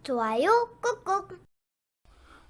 좋아요 꾹꾹.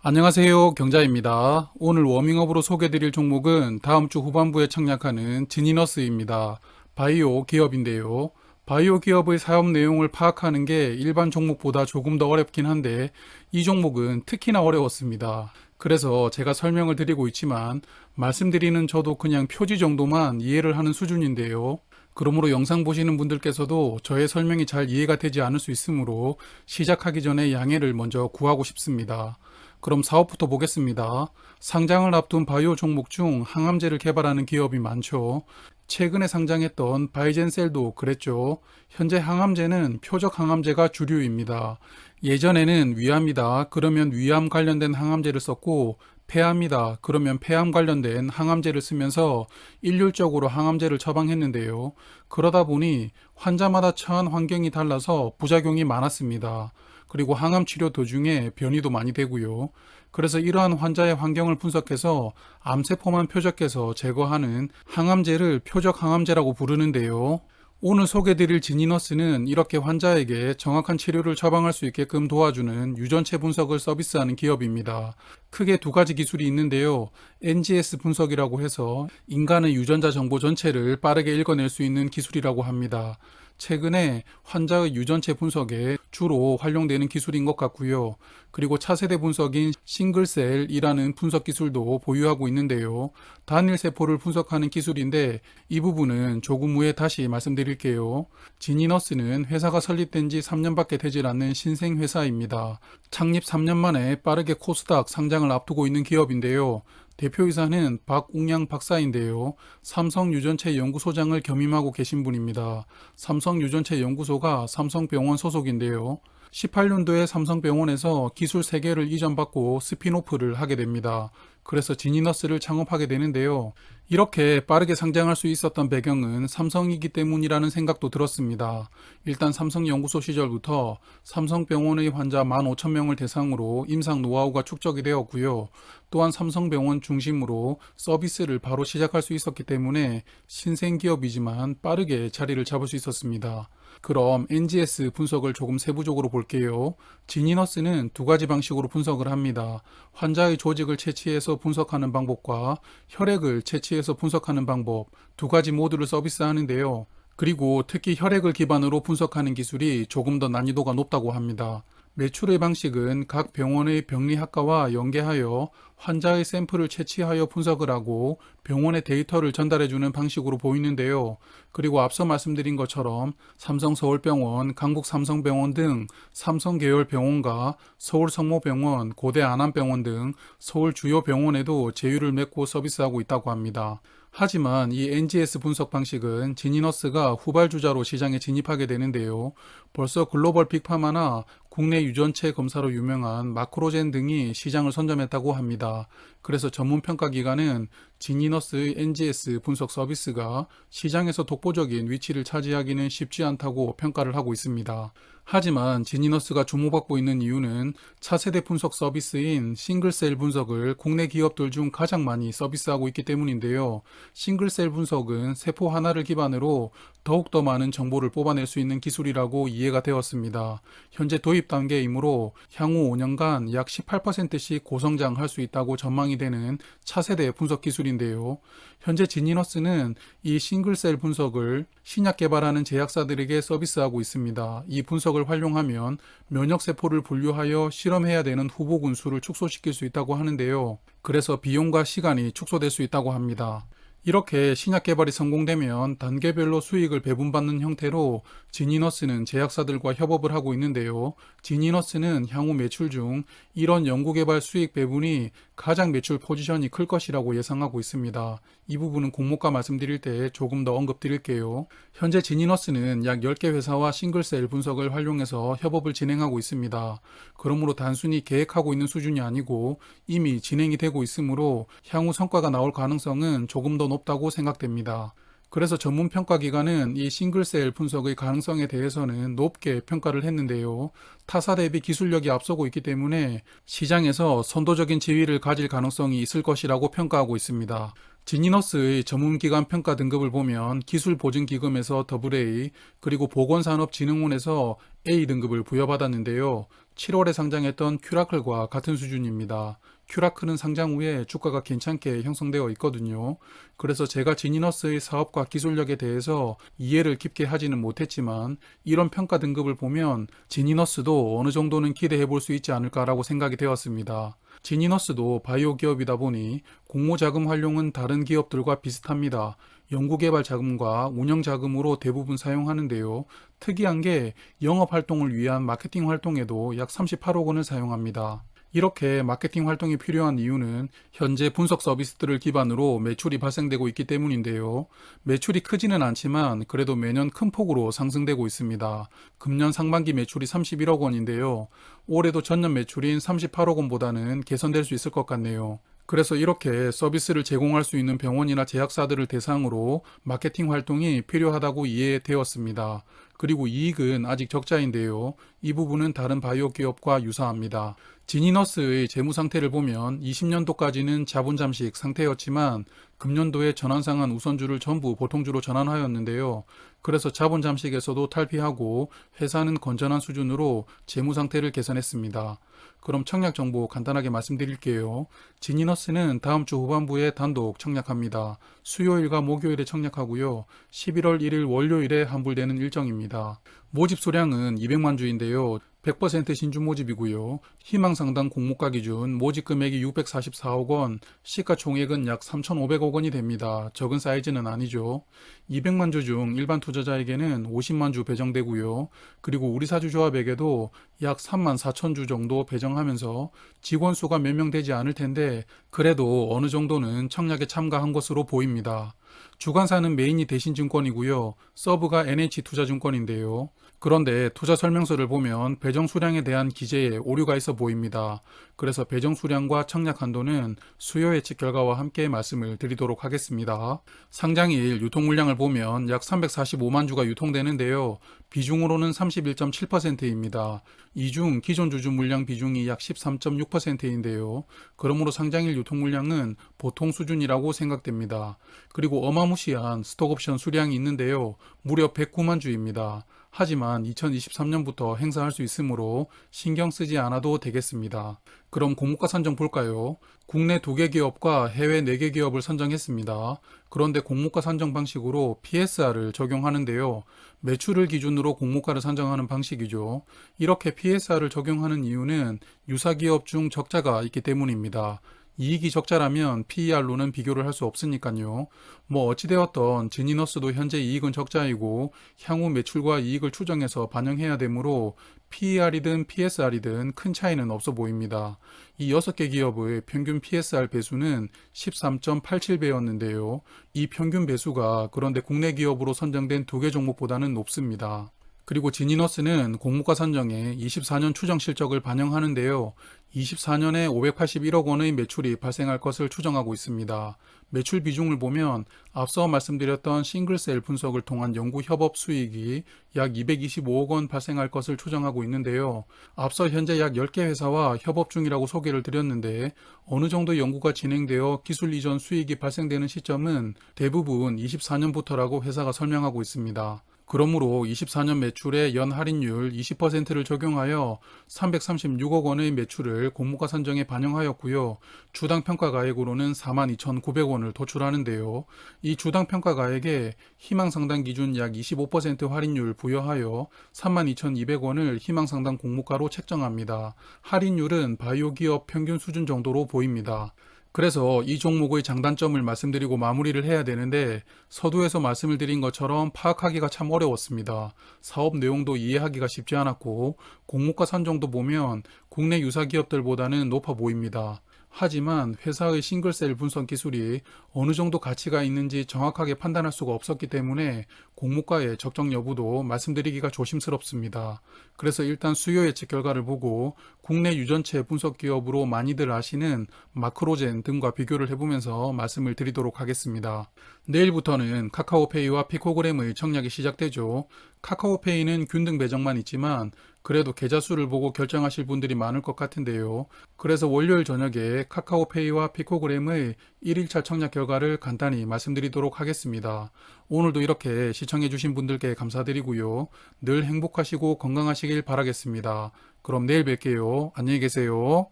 안녕하세요, 경자입니다. 오늘 워밍업으로 소개드릴 종목은 다음 주 후반부에 청약하는 지니너스입니다. 바이오 기업인데요. 바이오 기업의 사업 내용을 파악하는 게 일반 종목보다 조금 더 어렵긴 한데 이 종목은 특히나 어려웠습니다. 그래서 제가 설명을 드리고 있지만 말씀드리는 저도 그냥 표지 정도만 이해를 하는 수준인데요. 그러므로 영상 보시는 분들께서도 저의 설명이 잘 이해가 되지 않을 수 있으므로 시작하기 전에 양해를 먼저 구하고 싶습니다. 그럼 사업부터 보겠습니다. 상장을 앞둔 바이오 종목 중 항암제를 개발하는 기업이 많죠. 최근에 상장했던 바이젠셀도 그랬죠. 현재 항암제는 표적 항암제가 주류입니다. 예전에는 위암이다 그러면 위암 관련된 항암제를 썼고, 폐암이다 그러면 폐암 관련된 항암제를 쓰면서 일률적으로 항암제를 처방했는데요. 그러다 보니 환자마다 처한 환경이 달라서 부작용이 많았습니다. 그리고 항암 치료 도중에 변이도 많이 되고요. 그래서 이러한 환자의 환경을 분석해서 암세포만 표적해서 제거하는 항암제를 표적 항암제라고 부르는데요. 오늘 소개드릴 지니너스는 이렇게 환자에게 정확한 치료를 처방할 수 있게끔 도와주는 유전체 분석을 서비스하는 기업입니다. 크게 두 가지 기술이 있는데요. NGS 분석이라고 해서 인간의 유전자 정보 전체를 빠르게 읽어낼 수 있는 기술이라고 합니다. 최근에 환자의 유전체 분석에 주로 활용되는 기술인 것 같고요. 그리고 차세대 분석인 싱글셀이라는 분석 기술도 보유하고 있는데요. 단일 세포를 분석하는 기술인데 이 부분은 조금 후에 다시 말씀드릴게요. 지니너스는 회사가 설립된 지 3년밖에 되질 않는 신생 회사입니다. 창립 3년 만에 빠르게 코스닥 상장을 앞두고 있는 기업인데요. 대표이사는 박웅양 박사인데요. 삼성유전체 연구소장을 겸임하고 계신 분입니다. 삼성유전체 연구소가 삼성병원 소속인데요. 18년도에 삼성병원에서 기술 3개를 이전받고 스피노프를 하게 됩니다. 그래서 지니너스를 창업하게 되는데요. 이렇게 빠르게 상장할 수 있었던 배경은 삼성이기 때문이라는 생각도 들었습니다. 일단 삼성연구소 시절부터 삼성병원의 환자 15,000명을 대상으로 임상 노하우가 축적이 되었고요. 또한 삼성병원 중심으로 서비스를 바로 시작할 수 있었기 때문에 신생기업이지만 빠르게 자리를 잡을 수 있었습니다. 그럼 NGS 분석을 조금 세부적으로 볼게요. 지니너스는 두 가지 방식으로 분석을 합니다. 환자의 조직을 채취해서 분석하는 방법과 혈액을 채취해서 분석하는 방법, 두 가지 모두를 서비스하는데요. 그리고 특히 혈액을 기반으로 분석하는 기술이 조금 더 난이도가 높다고 합니다. 매출의 방식은 각 병원의 병리학과와 연계하여 환자의 샘플을 채취하여 분석을 하고 병원의 데이터를 전달해주는 방식으로 보이는데요. 그리고 앞서 말씀드린 것처럼 삼성서울병원, 강북삼성병원 등 삼성 계열 병원과 서울성모병원, 고대안암병원 등 서울 주요 병원에도 제휴를 맺고 서비스하고 있다고 합니다. 하지만 이 NGS 분석 방식은 지니너스가 후발주자로 시장에 진입하게 되는데요. 벌써 글로벌 빅파마나 국내 유전체 검사로 유명한 마크로젠 등이 시장을 선점했다고 합니다. 그래서 전문평가기관은 지니너스의 NGS 분석 서비스가 시장에서 독보적인 위치를 차지하기는 쉽지 않다고 평가를 하고 있습니다. 하지만 지니너스가 주목받고 있는 이유는 차세대 분석 서비스인 싱글셀 분석을 국내 기업들 중 가장 많이 서비스하고 있기 때문인데요. 싱글셀 분석은 세포 하나를 기반으로 더욱더 많은 정보를 뽑아낼 수 있는 기술이라고 이해가 되었습니다. 현재 도입 단계이므로 향후 5년간 약 18%씩 고성장할 수 있다고 전망이 되는 차세대 분석 기술인데요. 현재 지니너스는 이 싱글셀 분석을 신약 개발하는 제약사들에게 서비스하고 있습니다. 이 분석을 활용하면 면역세포를 분류하여 실험해야 되는 후보군 수를 축소시킬 수 있다고 하는데요. 그래서 비용과 시간이 축소될 수 있다고 합니다. 이렇게 신약 개발이 성공되면 단계별로 수익을 배분받는 형태로 지니너스는 제약사들과 협업을 하고 있는데요. 지니너스는 향후 매출 중 이런 연구개발 수익 배분이 가장 매출 포지션이 클 것이라고 예상하고 있습니다. 이 부분은 공모가 말씀드릴 때 조금 더 언급드릴게요. 현재 지니너스는 약 10개 회사와 싱글셀 분석을 활용해서 협업을 진행하고 있습니다. 그러므로 단순히 계획하고 있는 수준이 아니고 이미 진행이 되고 있으므로 향후 성과가 나올 가능성은 조금 더 높다고 생각됩니다. 그래서 전문평가기관은 이 싱글셀 분석의 가능성에 대해서는 높게 평가를 했는데요. 타사 대비 기술력이 앞서고 있기 때문에 시장에서 선도적인 지위를 가질 가능성이 있을 것이라고 평가하고 있습니다. 지니너스의 전문기관 평가 등급을 보면 기술보증기금에서 AA, 그리고 보건산업진흥원에서 A 등급을 부여받았는데요. 7월에 상장했던 큐라클과 같은 수준입니다. 큐라클은 상장 후에 주가가 괜찮게 형성되어 있거든요. 그래서 제가 지니너스의 사업과 기술력에 대해서 이해를 깊게 하지는 못했지만 이런 평가 등급을 보면 지니너스도 어느 정도는 기대해 볼 수 있지 않을까라고 생각이 되었습니다. 지니너스도 바이오 기업이다 보니 공모자금 활용은 다른 기업들과 비슷합니다. 연구개발 자금과 운영 자금으로 대부분 사용하는데요. 특이한 게 영업 활동을 위한 마케팅 활동에도 약 38억 원을 사용합니다. 이렇게 마케팅 활동이 필요한 이유는 현재 분석 서비스들을 기반으로 매출이 발생되고 있기 때문인데요. 매출이 크지는 않지만 그래도 매년 큰 폭으로 상승되고 있습니다. 금년 상반기 매출이 31억 원인데요. 올해도 전년 매출인 38억 원보다는 개선될 수 있을 것 같네요. 그래서 이렇게 서비스를 제공할 수 있는 병원이나 제약사들을 대상으로 마케팅 활동이 필요하다고 이해되었습니다. 그리고 이익은 아직 적자인데요. 이 부분은 다른 바이오 기업과 유사합니다. 지니너스의 재무 상태를 보면 20년도까지는 자본 잠식 상태였지만 금년도에 전환상환 우선주를 전부 보통주로 전환하였는데요. 그래서 자본 잠식에서도 탈피하고 회사는 건전한 수준으로 재무 상태를 개선했습니다. 그럼 청약 정보 간단하게 말씀드릴게요. 지니너스는 다음 주 후반부에 단독 청약합니다. 수요일과 목요일에 청약하고요. 11월 1일 월요일에 환불되는 일정입니다. 모집 수량은 200만 주인데요. 100% 신주 모집이고요. 희망상당 공모가 기준 모집 금액이 644억 원, 시가총액은 약 3,500억 원이 됩니다. 적은 사이즈는 아니죠. 200만 주 중 일반 투자자에게는 50만 주 배정되고요. 그리고 우리사주조합에게도 약 3만 4천 주 정도 배정하면서 직원 수가 몇 명 되지 않을 텐데 그래도 어느 정도는 청약에 참가한 것으로 보입니다. 주관사는 메인이 대신증권이고요. 서브가 NH투자증권인데요. 그런데 투자 설명서를 보면 배정 수량에 대한 기재에 오류가 있어 보입니다. 그래서 배정 수량과 청약 한도는 수요 예측 결과와 함께 말씀을 드리도록 하겠습니다. 상장일 유통 물량을 보면 약 345만 주가 유통되는데요. 비중으로는 31.7%입니다. 이 중 기존 주주 물량 비중이 약 13.6%인데요. 그러므로 상장일 유통 물량은 보통 수준이라고 생각됩니다. 그리고 어마무시한 스톡옵션 수량이 있는데요. 무려 109만 주입니다. 하지만 2023년부터 행사할 수 있으므로 신경 쓰지 않아도 되겠습니다. 그럼 공모가 선정 볼까요? 국내 2개 기업과 해외 4개 기업을 선정했습니다. 그런데 공모가 선정 방식으로 PSR을 적용하는데요. 매출을 기준으로 공모가를 선정하는 방식이죠. 이렇게 PSR을 적용하는 이유는 유사 기업 중 적자가 있기 때문입니다. 이익이 적자라면 PER로는 비교를 할 수 없으니까요. 뭐 어찌되었던 지니너스도 현재 이익은 적자이고 향후 매출과 이익을 추정해서 반영해야 되므로 PER이든 PSR이든 큰 차이는 없어 보입니다. 이 6개 기업의 평균 PSR 배수는 13.87배였는데요. 이 평균 배수가 그런데 국내 기업으로 선정된 2개 종목보다는 높습니다. 그리고 지니너스는 공모가 선정에 24년 추정 실적을 반영하는데요. 24년에 581억 원의 매출이 발생할 것을 추정하고 있습니다. 매출 비중을 보면 앞서 말씀드렸던 싱글셀 분석을 통한 연구 협업 수익이 약 225억 원 발생할 것을 추정하고 있는데요. 앞서 현재 약 10개 회사와 협업 중이라고 소개를 드렸는데 어느 정도 연구가 진행되어 기술 이전 수익이 발생되는 시점은 대부분 24년부터라고 회사가 설명하고 있습니다. 그러므로 24년 매출의 연 할인율 20%를 적용하여 336억 원의 매출을 공모가 선정에 반영하였고요. 주당 평가가액으로는 42,900원을 도출하는데요. 이 주당 평가가액에 희망상당 기준 약 25% 할인율 부여하여 32,200원을 희망상당 공모가로 책정합니다. 할인율은 바이오 기업 평균 수준 정도로 보입니다. 그래서 이 종목의 장단점을 말씀드리고 마무리를 해야 되는데 서두에서 말씀을 드린 것처럼 파악하기가 참 어려웠습니다. 사업 내용도 이해하기가 쉽지 않았고 공모가 산정도 보면 국내 유사 기업들보다는 높아 보입니다. 하지만 회사의 싱글셀 분석 기술이 어느 정도 가치가 있는지 정확하게 판단할 수가 없었기 때문에 공모가의 적정 여부도 말씀드리기가 조심스럽습니다. 그래서 일단 수요 예측 결과를 보고 국내 유전체 분석 기업으로 많이들 아시는 마크로젠 등과 비교를 해보면서 말씀을 드리도록 하겠습니다. 내일부터는 카카오페이와 피코그램의 청약이 시작되죠. 카카오페이는 균등 배정만 있지만 그래도 계좌 수를 보고 결정하실 분들이 많을 것 같은데요. 그래서 월요일 저녁에 카카오페이와 피코그램의 1일차 청약 결과를 간단히 말씀드리도록 하겠습니다. 오늘도 이렇게 시청해주신 분들께 감사드리고요. 늘 행복하시고 건강하시길 바라겠습니다. 그럼 내일 뵐게요. 안녕히 계세요.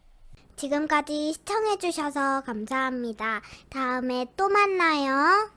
지금까지 시청해주셔서 감사합니다. 다음에 또 만나요.